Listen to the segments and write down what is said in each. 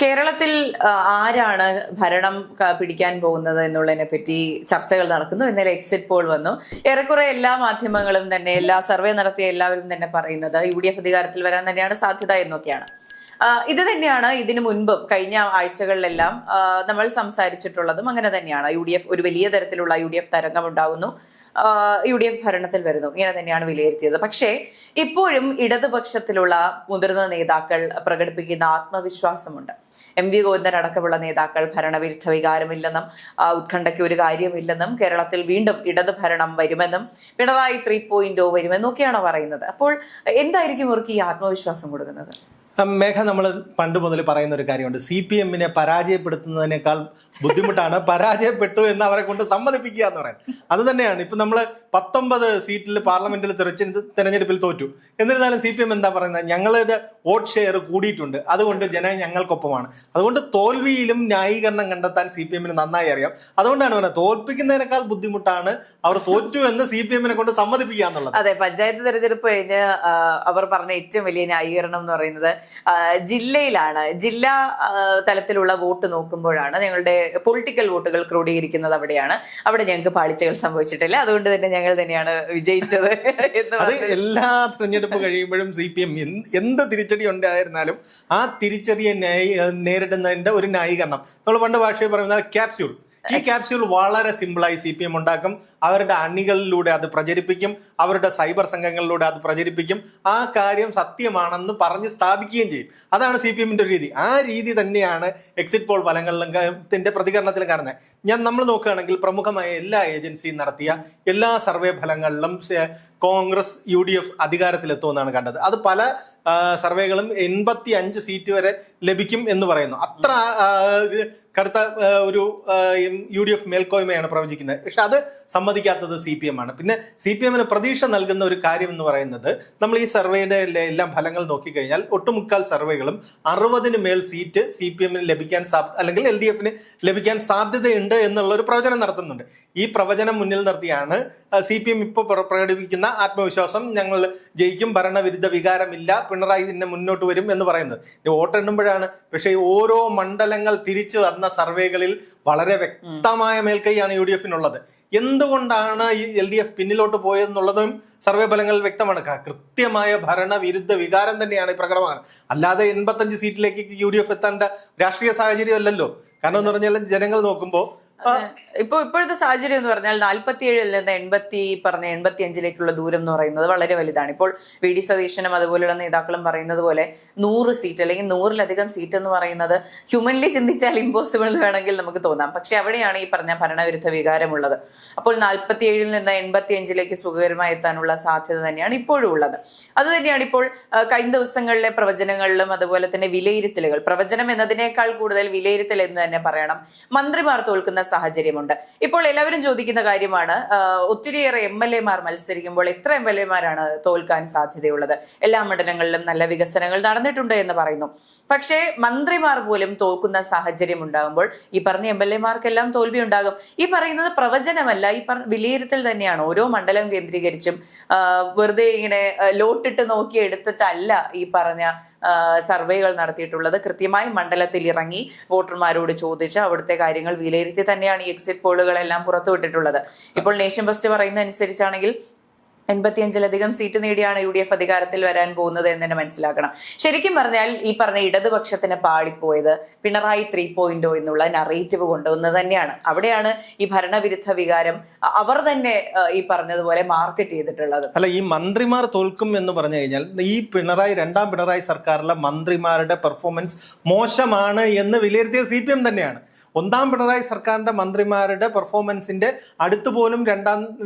കേരളത്തിൽ ആരാണ് ഭരണം പിടിക്കാൻ പോകുന്നത് എന്നുള്ളതിനെ പറ്റി ചർച്ചകൾ നടക്കുന്നു. ഇന്നലെ എക്സിറ്റ് പോൾ വന്നു. ഏറെക്കുറെ എല്ലാ മാധ്യമങ്ങളും തന്നെ, എല്ലാ സർവേ നടത്തിയ എല്ലാവരും തന്നെ പറയുന്നത് UDF അധികാരത്തിൽ വരാൻ തന്നെയാണ് സാധ്യത എന്നൊക്കെയാണ്. ഇത് തന്നെയാണ് ഇതിനു മുൻപും കഴിഞ്ഞ ആഴ്ചകളിലെല്ലാം നമ്മൾ സംസാരിച്ചിട്ടുള്ളതും അങ്ങനെ തന്നെയാണ്. UDF ഒരു വലിയ തരത്തിലുള്ള UDF തരംഗം ഉണ്ടാകുന്നു, UDF ഭരണത്തിൽ വരുന്നു, ഇങ്ങനെ തന്നെയാണ് വിലയിരുത്തിയത്. പക്ഷേ ഇപ്പോഴും ഇടതുപക്ഷത്തിലുള്ള മുതിർന്ന നേതാക്കൾ പ്രകടിപ്പിക്കുന്ന ആത്മവിശ്വാസമുണ്ട്. MV ഗോവിന്ദൻ അടക്കമുള്ള നേതാക്കൾ ഭരണവിരുദ്ധ വികാരമില്ലെന്നും ഉത്കണ്ഠയ്ക്ക് ഒരു കാര്യമില്ലെന്നും കേരളത്തിൽ വീണ്ടും ഇടതു ഭരണം വരുമെന്നും പിണറായി 3.0 വരുമെന്നും ഒക്കെയാണ് പറയുന്നത്. അപ്പോൾ എന്തായിരിക്കും ഇവർക്ക് ഈ ആത്മവിശ്വാസം കൊടുക്കുന്നത്? മേഘ, നമ്മൾ പണ്ട് മുതൽ പറയുന്ന ഒരു കാര്യമുണ്ട്, CPM-നെ പരാജയപ്പെടുത്തുന്നതിനേക്കാൾ ബുദ്ധിമുട്ടാണ് പരാജയപ്പെട്ടു എന്ന് അവരെ കൊണ്ട് സമ്മതിപ്പിക്കുക എന്ന് പറയുന്നത്. അത് തന്നെയാണ്. ഇപ്പം നമ്മൾ 19 സീറ്റിൽ പാർലമെന്റിൽ തെരഞ്ഞെടുപ്പിൽ തോറ്റു. എന്നിരുന്നാലും CPM എന്താ പറയുന്നത്? ഞങ്ങളുടെ വോട്ട് ഷെയർ കൂടിയിട്ടുണ്ട്, അതുകൊണ്ട് ജനം ഞങ്ങൾക്കൊപ്പമാണ്. അതുകൊണ്ട് തോൽവിയിലും ന്യായീകരണം കണ്ടെത്താൻ CPM-ന് നന്നായി അറിയാം. അതുകൊണ്ടാണ് പറയുന്നത് തോൽപ്പിക്കുന്നതിനേക്കാൾ ബുദ്ധിമുട്ടാണ് അവർ തോറ്റു എന്ന് CPM-നെ കൊണ്ട് സമ്മതിപ്പിക്കുക എന്നുള്ളത്. അതെ, പഞ്ചായത്ത് തെരഞ്ഞെടുപ്പ് കഴിഞ്ഞ് അവർ പറഞ്ഞ ഏറ്റവും വലിയ ന്യായീകരണം എന്ന് പറയുന്നത് ജില്ലയിലാണ്. ജില്ലാ തലത്തിലുള്ള വോട്ട് നോക്കുമ്പോഴാണ് ഞങ്ങളുടെ പൊളിറ്റിക്കൽ വോട്ടുകൾ ക്രോഡീകരിക്കുന്നത് അവിടെയാണ്. അവിടെ ഞങ്ങൾക്ക് പാളിച്ചകൾ സംഭവിച്ചിട്ടില്ല, അതുകൊണ്ട് തന്നെ ഞങ്ങൾ തന്നെയാണ് വിജയിച്ചത് എന്ന്. അത് എല്ലാ തെരഞ്ഞെടുപ്പ് കഴിയുമ്പോഴും CPM എന്ത് തിരിച്ചടി ഉണ്ടായിരുന്നാലും ആ തിരിച്ചടിയെ നേരിടുന്നതിന്റെ ഒരു ന്യായീകരണം നമ്മൾ പണ്ട് ഭാഷയിൽ പറയുന്ന ക്യാപ്സ്യൂൾ. ഈ ക്യാപ്സ്യൂൾ വളരെ സിമ്പിളായി CPM ഉണ്ടാക്കും. അവരുടെ അണികളിലൂടെ അത് പ്രചരിപ്പിക്കും, അവരുടെ സൈബർ സംഘങ്ങളിലൂടെ അത് പ്രചരിപ്പിക്കും, ആ കാര്യം സത്യമാണെന്ന് പറഞ്ഞ് സ്ഥാപിക്കുകയും ചെയ്യും. അതാണ് CPM-ന്റെ ഒരു രീതി. ആ രീതി തന്നെയാണ് എക്സിറ്റ് പോൾ ഫലങ്ങളിലും പ്രതികരണത്തിലും കാണുന്നത്. നമ്മൾ നോക്കുകയാണെങ്കിൽ പ്രമുഖമായ എല്ലാ ഏജൻസിയും നടത്തിയ എല്ലാ സർവേ ഫലങ്ങളിലും കോൺഗ്രസ് UDF അധികാരത്തിലെത്തുമെന്നാണ് കണ്ടത്. അത് പല സർവേകളും 85 സീറ്റ് വരെ ലഭിക്കും എന്ന് പറയുന്നു. അത്ര കടുത്ത ഒരു UDF മേൽക്കോയ്മയാണ് പ്രവചിക്കുന്നത്. പക്ഷെ അത് സമ്മതിക്കാത്തത് CPM ആണ്. പിന്നെ CPM-ന് പ്രതീക്ഷ നൽകുന്ന ഒരു കാര്യം എന്ന് പറയുന്നത്, നമ്മൾ ഈ സർവേയുടെ എല്ലാം ഫലങ്ങൾ നോക്കിക്കഴിഞ്ഞാൽ ഒട്ടുമുക്കാൽ സർവേകളും 60-ന് മേൽ സീറ്റ് CPM-ന് ലഭിക്കാൻ അല്ലെങ്കിൽ LDF-ന് ലഭിക്കാൻ സാധ്യതയുണ്ട് എന്നുള്ള ഒരു പ്രവചനം നടത്തുന്നുണ്ട്. ഈ പ്രവചനം മുന്നിൽ നിർത്തിയാണ് CPM ഇപ്പോൾ പ്രകടിപ്പിക്കുന്ന ആത്മവിശ്വാസം, ഞങ്ങൾ ജയിക്കും, ഭരണവിരുദ്ധ വികാരമില്ല, പിണറായി പിന്നെ മുന്നോട്ട് വരും എന്ന് പറയുന്നത്. വോട്ടെണ്ണുമ്പോഴാണ്. പക്ഷേ ഓരോ മണ്ഡലങ്ങൾ തിരിച്ചു വന്ന സർവേകളിൽ വളരെ വ്യക്തമായ മേൽക്കൈയാണ് UDF-നുള്ളത്. എന്തുകൊണ്ടാണ് ഈ LDF പിന്നിലോട്ട് പോയെന്നുള്ളതും സർവേ ഫലങ്ങളിൽ വ്യക്തമാണ്. കൃത്യമായ ഭരണവിരുദ്ധ വികാരം തന്നെയാണ് പ്രകടമാകുന്നത്. അല്ലാതെ 85 സീറ്റിലേക്ക് UDF എത്തേണ്ട രാഷ്ട്രീയ സാഹചര്യം അല്ലല്ലോ. കാരണം എന്ന് പറഞ്ഞാൽ ജനങ്ങൾ നോക്കുമ്പോൾ ഇപ്പോഴത്തെ സാഹചര്യം എന്ന് പറഞ്ഞാൽ 47-ൽ നിന്ന് 85-ലേക്കുള്ള ദൂരം എന്ന് പറയുന്നത് വളരെ വലുതാണ്. ഇപ്പോൾ VD സതീശനും അതുപോലെയുള്ള നേതാക്കളും പറയുന്നത് പോലെ 100 സീറ്റ് അല്ലെങ്കിൽ 100-ലധികം സീറ്റ് എന്ന് പറയുന്നത് ഹ്യൂമൻലി ചിന്തിച്ചാൽ ഇമ്പോസിബിൾ എന്ന് വേണമെങ്കിൽ നമുക്ക് തോന്നാം. പക്ഷെ അവിടെയാണ് ഈ പറഞ്ഞ ഭരണവിരുദ്ധ വികാരമുള്ളത്. അപ്പോൾ 47-ൽ നിന്ന് 85-ലേക്ക് സുഖകരമായി എത്താനുള്ള സാധ്യത തന്നെയാണ് ഇപ്പോഴും ഉള്ളത്. അത് തന്നെയാണ് ഇപ്പോൾ കഴിഞ്ഞ ദിവസങ്ങളിലെ പ്രവചനങ്ങളിലും അതുപോലെ തന്നെ വിലയിരുത്തലുകൾ, പ്രവചനം എന്നതിനേക്കാൾ കൂടുതൽ വിലയിരുത്തൽ എന്ന് തന്നെ പറയണം, മന്ത്രിമാർ തോൽക്കുന്ന സാഹചര്യമുണ്ട്. ഇപ്പോൾ എല്ലാവരും ചോദിക്കുന്ന കാര്യമാണ്, ഒത്തിരിയേറെ MLA-മാർ മത്സരിക്കുമ്പോൾ എത്ര MLA-മാരാണ് തോൽക്കാൻ സാധ്യതയുള്ളത്? എല്ലാ മണ്ഡലങ്ങളിലും നല്ല വികസനങ്ങൾ നടന്നിട്ടുണ്ട് എന്ന് പറയുന്നു. പക്ഷേ മന്ത്രിമാർ പോലും തോൽക്കുന്ന സാഹചര്യം ഉണ്ടാകുമ്പോൾ ഈ പറഞ്ഞ MLA-മാർക്കെല്ലാം തോൽവി ഉണ്ടാകും. ഈ പറയുന്നത് പ്രവചനമല്ല, ഈ വിലയിരുത്തൽ തന്നെയാണ്. ഓരോ മണ്ഡലം കേന്ദ്രീകരിച്ചും വെറുതെ ഇങ്ങനെ ലോട്ടിട്ട് നോക്കി എടുത്തിട്ടല്ല ഈ പറഞ്ഞ സർവേകൾ നടത്തിയിട്ടുള്ളത്. കൃത്യമായി മണ്ഡലത്തിൽ ഇറങ്ങി വോട്ടർമാരോട് ചോദിച്ച് അവിടുത്തെ കാര്യങ്ങൾ വിലയിരുത്തി തന്നെയാണ് ഈ എക്സിറ്റ് പോളുകളെല്ലാം പുറത്തുവിട്ടിട്ടുള്ളത്. ഇപ്പോൾ നേഷൻ ഫസ്റ്റ് പറയുന്ന അനുസരിച്ചാണെങ്കിൽ 85-ലധികം സീറ്റ് നേടിയാണ് UDF അധികാരത്തിൽ വരാൻ പോകുന്നത് എന്ന് തന്നെ മനസ്സിലാക്കണം. ശരിക്കും പറഞ്ഞാൽ ഈ പറഞ്ഞ ഇടതുപക്ഷത്തിന് പാളിപ്പോയത് പിണറായി 3.0 എന്നുള്ള നറേറ്റീവ് കൊണ്ടുവന്നത് തന്നെയാണ്. അവിടെയാണ് ഈ ഭരണവിരുദ്ധ വികാരം അവർ തന്നെ ഈ പറഞ്ഞതുപോലെ മാർക്കറ്റ് ചെയ്തിട്ടുള്ളത്. അല്ല, ഈ മന്ത്രിമാർ തോൽക്കും എന്ന് പറഞ്ഞു കഴിഞ്ഞാൽ ഈ രണ്ടാം പിണറായി സർക്കാരിലെ മന്ത്രിമാരുടെ പെർഫോമൻസ് മോശമാണ് എന്ന് വിലയിരുത്തിയ CPM തന്നെയാണ്. ഒന്നാം പിണറായി സർക്കാരിന്റെ മന്ത്രിമാരുടെ പെർഫോമൻസിന്റെ അടുത്ത് പോലും രണ്ടാം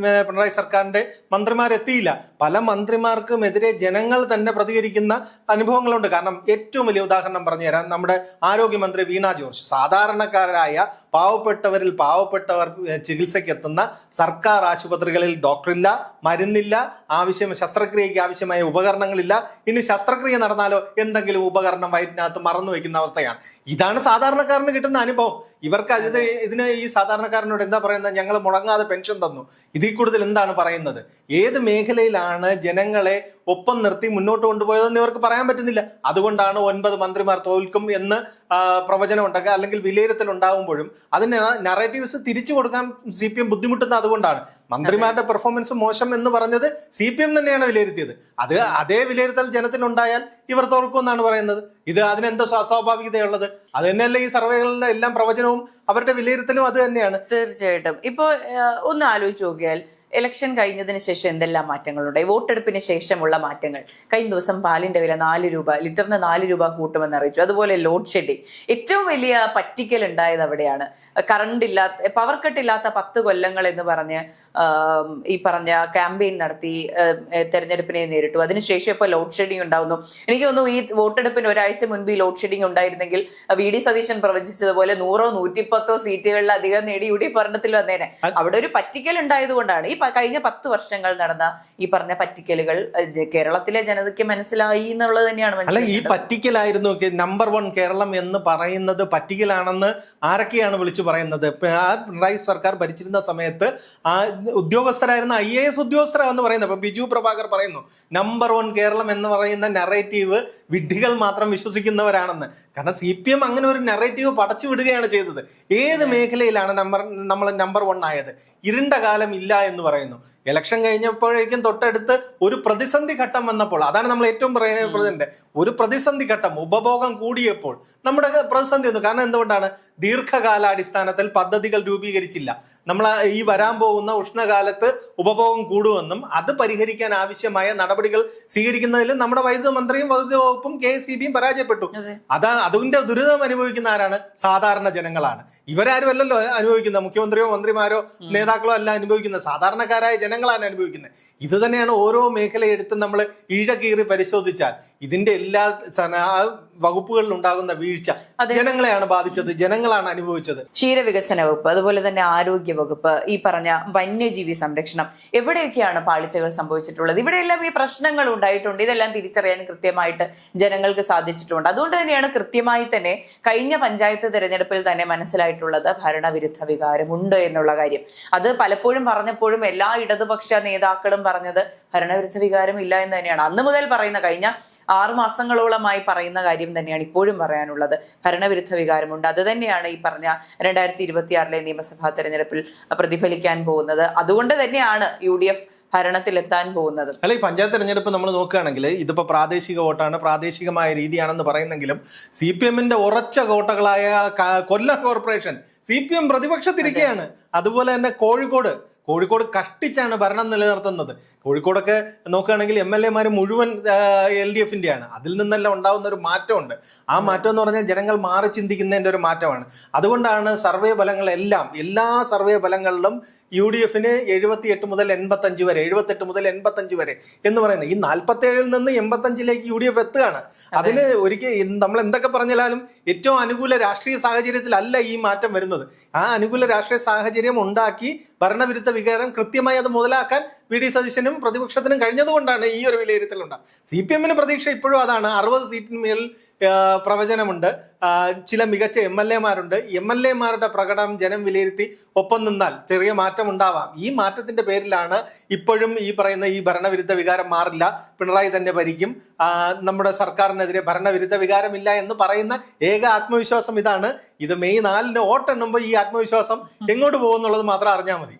പിണറായി സർക്കാരിന്റെ മന്ത്രിമാരെത്തിയില്ല. പല മന്ത്രിമാർക്കുമെതിരെ ജനങ്ങൾ തന്നെ പ്രതികരിക്കുന്ന അനുഭവങ്ങളുണ്ട്. കാരണം ഏറ്റവും വലിയ ഉദാഹരണം പറഞ്ഞു തരാം, നമ്മുടെ ആരോഗ്യമന്ത്രി വീണ ജോർജ്. സാധാരണക്കാരായ പാവപ്പെട്ടവരിൽ പാവപ്പെട്ടവർ ചികിത്സയ്ക്ക് എത്തുന്ന സർക്കാർ ആശുപത്രികളിൽ ഡോക്ടറില്ല, മരുന്നില്ല, ശസ്ത്രക്രിയയ്ക്ക് ആവശ്യമായ ഉപകരണങ്ങളില്ല. ഇനി ശസ്ത്രക്രിയ നടന്നാലോ എന്തെങ്കിലും ഉപകരണം വയറ്റിനകത്ത് മറന്നു വയ്ക്കുന്ന അവസ്ഥയാണ്. ഇതാണ് സാധാരണക്കാരന് കിട്ടുന്ന അനുഭവം. ഇവർക്ക് ഇതിന് ഈ സാധാരണക്കാരനോട് എന്താ പറയുന്നത്? ഞങ്ങൾ മുടങ്ങാതെ പെൻഷൻ തന്നു, ഇതിൽ കൂടുതൽ എന്താണ് പറയുന്നത്? ഏത് മേഖലയിലാണ് ജനങ്ങളെ ഒപ്പം നിർത്തി മുന്നോട്ട് കൊണ്ടുപോയതെന്ന് ഇവർക്ക് പറയാൻ പറ്റുന്നില്ല. അതുകൊണ്ടാണ് 9 മന്ത്രിമാർ തോൽക്കും എന്ന് പ്രവചനം ഉണ്ടാക്കുക അല്ലെങ്കിൽ വിലയിരുത്തൽ ഉണ്ടാകുമ്പോഴും അതിന് നറേറ്റീവ്സ് തിരിച്ചു കൊടുക്കാൻ CPM ബുദ്ധിമുട്ടുന്നത് അതുകൊണ്ടാണ്. മന്ത്രിമാരുടെ പെർഫോമൻസ് മോശം എന്ന് പറഞ്ഞത് CPM തന്നെയാണ് വിലയിരുത്തിയത്. അതേ വിലയിരുത്തൽ ജനത്തിനുണ്ടായാൽ ഇവർ തോൽക്കുമെന്നാണ് പറയുന്നത്. അതിനെന്തോ അസ്വാഭാവികതയുള്ളത്? അത് തന്നെയല്ലേ ഈ സർവേകളിലെ എല്ലാം പ്രവചനവും അവരുടെ വിലയിരുത്തലും അത് തന്നെയാണ്. തീർച്ചയായിട്ടും. ഇപ്പോ ഒന്ന് ആലോചിച്ച് നോക്കിയാൽ ഇലക്ഷൻ കഴിഞ്ഞതിന് ശേഷം എന്തെല്ലാം മാറ്റങ്ങളുണ്ടായി? വോട്ടെടുപ്പിന് ശേഷമുള്ള മാറ്റങ്ങൾ. കഴിഞ്ഞ ദിവസം പാലിന്റെ വില 4 രൂപ, ലിറ്ററിന് 4 രൂപ കൂട്ടുമെന്ന് അറിയിച്ചു. അതുപോലെ ലോഡ് ഷെഡിങ്, ഏറ്റവും വലിയ പറ്റിക്കൽ ഉണ്ടായത് അവിടെയാണ്. കറണ്ട് ഇല്ലാത്ത, പവർ കട്ട് ഇല്ലാത്ത 10 കൊല്ലങ്ങൾ എന്ന് പറഞ്ഞ് ഈ പറഞ്ഞ ക്യാമ്പയിൻ നടത്തി തെരഞ്ഞെടുപ്പിനെ നേരിട്ടു. അതിനുശേഷം ഇപ്പോൾ ലോഡ് ഷെഡിങ് ഉണ്ടാവുന്നു. എനിക്ക് തോന്നുന്നു ഈ വോട്ടെടുപ്പിന് ഒരാഴ്ച മുൻപ് ഈ ലോഡ് ഷെഡിങ് ഉണ്ടായിരുന്നെങ്കിൽ VD സതീശൻ പ്രവചിച്ചതുപോലെ 100-ഓ 110-ഓ സീറ്റുകളിലധികം നേടി UDF ഭരണത്തിൽ വന്നേനെ. അവിടെ ഒരു പറ്റിക്കൽ ഉണ്ടായത് കൊണ്ടാണ്. ഈ കഴിഞ്ഞ 10 വർഷങ്ങൾ നടന്ന ഈ പറഞ്ഞ പറ്റിക്കലുകൾ കേരളത്തിലെ ജനതയ്ക്ക് മനസ്സിലായി എന്നുള്ളത് തന്നെയാണ്. അല്ല, ഈ പറ്റിക്കലായിരുന്നു നമ്പർ 1 കേരളം എന്ന് പറയുന്നത് പറ്റിക്കലാണെന്ന് ആരൊക്കെയാണ് വിളിച്ചു പറയുന്നത്? പിണറായി സർക്കാർ ഭരിച്ചിരുന്ന സമയത്ത് ആ ഉദ്യോഗസ്ഥരായിരുന്ന IAS ഉദ്യോഗസ്ഥരാണെന്ന് പറയുന്നത്. ഇപ്പൊ ബിജു പ്രഭാകർ പറയുന്നു നമ്പർ 1 കേരളം എന്ന് പറയുന്ന നറേറ്റീവ് വിഡ്ഢികൾ മാത്രം വിശ്വസിക്കുന്നവരാണെന്ന്. കാരണം CPM അങ്ങനെ ഒരു നറേറ്റീവ് പടച്ചു വിടുകയാണ് ചെയ്തത്. ഏത് മേഖലയിലാണ് നമ്മൾ നമ്പർ 1 ആയത്? ഇരുണ്ട കാലം ഇല്ല എന്ന് പറയുന്നു. ഇലക്ഷൻ കഴിഞ്ഞപ്പോഴേക്കും തൊട്ടടുത്ത് ഒരു പ്രതിസന്ധി ഘട്ടം വന്നപ്പോൾ, അതാണ് നമ്മൾ ഏറ്റവും പറയുന്നത്, ഒരു പ്രതിസന്ധി ഘട്ടം, ഉപഭോഗം കൂടിയപ്പോൾ നമ്മുടെ പ്രതിസന്ധി വന്നു. കാരണം എന്തുകൊണ്ടാണ്? ദീർഘകാലാടിസ്ഥാനത്തിൽ പദ്ധതികൾ രൂപീകരിച്ചില്ല. നമ്മൾ ഈ വരാൻ പോകുന്ന ഉഷ്ണകാലത്ത് ഉപഭോഗം കൂടുമെന്നും അത് പരിഹരിക്കാൻ ആവശ്യമായ നടപടികൾ സ്വീകരിക്കുന്നതിൽ നമ്മുടെ വൈദ്യുത മന്ത്രിയും വൈദ്യുത വകുപ്പും KSEBയും പരാജയപ്പെട്ടു. അതിന്റെ ദുരിതം അനുഭവിക്കുന്ന ആരാണ്? സാധാരണ ജനങ്ങളാണ്. ഇവരാരും അല്ലല്ലോ അനുഭവിക്കുന്നത്. മുഖ്യമന്ത്രിയോ മന്ത്രിമാരോ നേതാക്കളോ അല്ല അനുഭവിക്കുന്നത്, സാധാരണക്കാരായ ജനങ്ങളാണ് അനുഭവിക്കുന്നത്. ഇത് തന്നെയാണ് ഓരോ മേഖല എടുത്ത് നമ്മൾ ഇഴകീറി പരിശോധിച്ചാൽ ഇതിന്റെ എല്ലാ വകുപ്പുകളിൽ ഉണ്ടാകുന്ന വീഴ്ച ജനങ്ങളെയാണ് ബാധിച്ചത്, ജനങ്ങളാണ് അനുഭവിച്ചത്. ക്ഷീരവികസന വകുപ്പ്, അതുപോലെ തന്നെ ആരോഗ്യ വകുപ്പ്, ഈ പറഞ്ഞ വന്യജീവി സംരക്ഷണം, എവിടെയൊക്കെയാണ് പാളിച്ചകൾ സംഭവിച്ചിട്ടുള്ളത്? ഇവിടെയെല്ലാം ഈ പ്രശ്നങ്ങൾ ഉണ്ടായിട്ടുണ്ട്. ഇതെല്ലാം തിരിച്ചറിയാൻ കൃത്യമായിട്ട് ജനങ്ങൾക്ക് സാധിച്ചിട്ടുണ്ട്. അതുകൊണ്ട് തന്നെയാണ് കൃത്യമായി തന്നെ കഴിഞ്ഞ പഞ്ചായത്ത് തെരഞ്ഞെടുപ്പിൽ തന്നെ മനസ്സിലായിട്ടുള്ളത് ഭരണവിരുദ്ധ വികാരമുണ്ട് എന്നുള്ള കാര്യം. അത് പലപ്പോഴും പറഞ്ഞപ്പോഴും എല്ലാ ഇടതുപക്ഷ നേതാക്കളും പറഞ്ഞത് ഭരണവിരുദ്ധ വികാരം ഇല്ല എന്ന് തന്നെയാണ്. അന്ന് മുതൽ പറയുന്ന, കഴിഞ്ഞ 6 മാസങ്ങളോളമായി പറയുന്ന കാര്യം തന്നെയാണ് ഇപ്പോഴും പറയാനുള്ളത്. ഭരണവിരുദ്ധ വികാരമുണ്ട്. അത് തന്നെയാണ് ഈ പറഞ്ഞ 2026 നിയമസഭാ തെരഞ്ഞെടുപ്പിൽ പ്രതിഫലിക്കാൻ പോകുന്നത്. അതുകൊണ്ട് തന്നെയാണ് UDF ഭരണത്തിലെത്താൻ പോകുന്നത്. അല്ല, ഈ പഞ്ചായത്ത് തെരഞ്ഞെടുപ്പ് നമ്മൾ നോക്കുകയാണെങ്കിൽ ഇതിപ്പോ പ്രാദേശിക വോട്ടാണ്, പ്രാദേശികമായ രീതിയാണെന്ന് പറയുന്നെങ്കിലും CPMന്റെ ഉറച്ച കോട്ടകളായ കൊല്ലം കോർപ്പറേഷൻ CPM പ്രതിപക്ഷത്തിരിക്കുകയാണ്. അതുപോലെ തന്നെ കോഴിക്കോട് കഷ്ടിച്ചാണ് ഭരണം നിലനിർത്തുന്നത്. കോഴിക്കോടൊക്കെ നോക്കുകയാണെങ്കിൽ MLA മുഴുവൻ LDFന്റെയാണ്. അതിൽ നിന്നെല്ലാം ഉണ്ടാകുന്ന ഒരു മാറ്റമുണ്ട്. ആ മാറ്റം എന്ന് പറഞ്ഞാൽ ജനങ്ങൾ മാറി ചിന്തിക്കുന്നതിന്റെ ഒരു മാറ്റമാണ്. അതുകൊണ്ടാണ് സർവേ ഫലങ്ങളെല്ലാം, എല്ലാ സർവേ ഫലങ്ങളിലും UDFന് 78 മുതൽ 85 വരെ, 78 മുതൽ 85 വരെ എന്ന് പറയുന്നത്. ഈ 47-ൽ നിന്ന് 85-ലേക്ക് UDF എത്തുകയാണ്. അതിന് ഒരിക്കൽ നമ്മൾ എന്തൊക്കെ പറഞ്ഞാലും ഏറ്റവും അനുകൂല രാഷ്ട്രീയ സാഹചര്യത്തിലല്ല ഈ മാറ്റം വരുന്നത്. ആ അനുകൂല രാഷ്ട്രീയ സാഹചര്യം ഉണ്ടാക്കി ഭരണവിരുദ്ധ വികാരം കൃത്യമായി അത് മുതലാക്കാൻ VD സതീശനും പ്രതിപക്ഷത്തിനും കഴിഞ്ഞതുകൊണ്ടാണ് ഈ ഒരു വിലയിരുത്തലുണ്ടാകും. CPMന് പ്രതീക്ഷ ഇപ്പോഴും അതാണ്. 60 സീറ്റിന് മേൽ പ്രവചനമുണ്ട്. ചില മികച്ച MLAമാരുണ്ട്. MLAമാരുടെ പ്രകടനം ജനം വിലയിരുത്തി ഒപ്പം നിന്നാൽ ചെറിയ മാറ്റം ഉണ്ടാവാം. ഈ മാറ്റത്തിന്റെ പേരിലാണ് ഇപ്പോഴും ഈ പറയുന്ന ഈ ഭരണവിരുദ്ധ വികാരം മാറില്ല, പിണറായി തന്നെ ഭരിക്കും, നമ്മുടെ സർക്കാരിനെതിരെ ഭരണവിരുദ്ധ വികാരമില്ല എന്ന് പറയുന്ന ഏക ആത്മവിശ്വാസം ഇതാണ്. ഇത് മെയ് 4-ന് വോട്ടെണ്ണുമ്പോൾ ഈ ആത്മവിശ്വാസം എങ്ങോട്ട് പോകുന്നുള്ളത് മാത്രം അറിഞ്ഞാൽ മതി.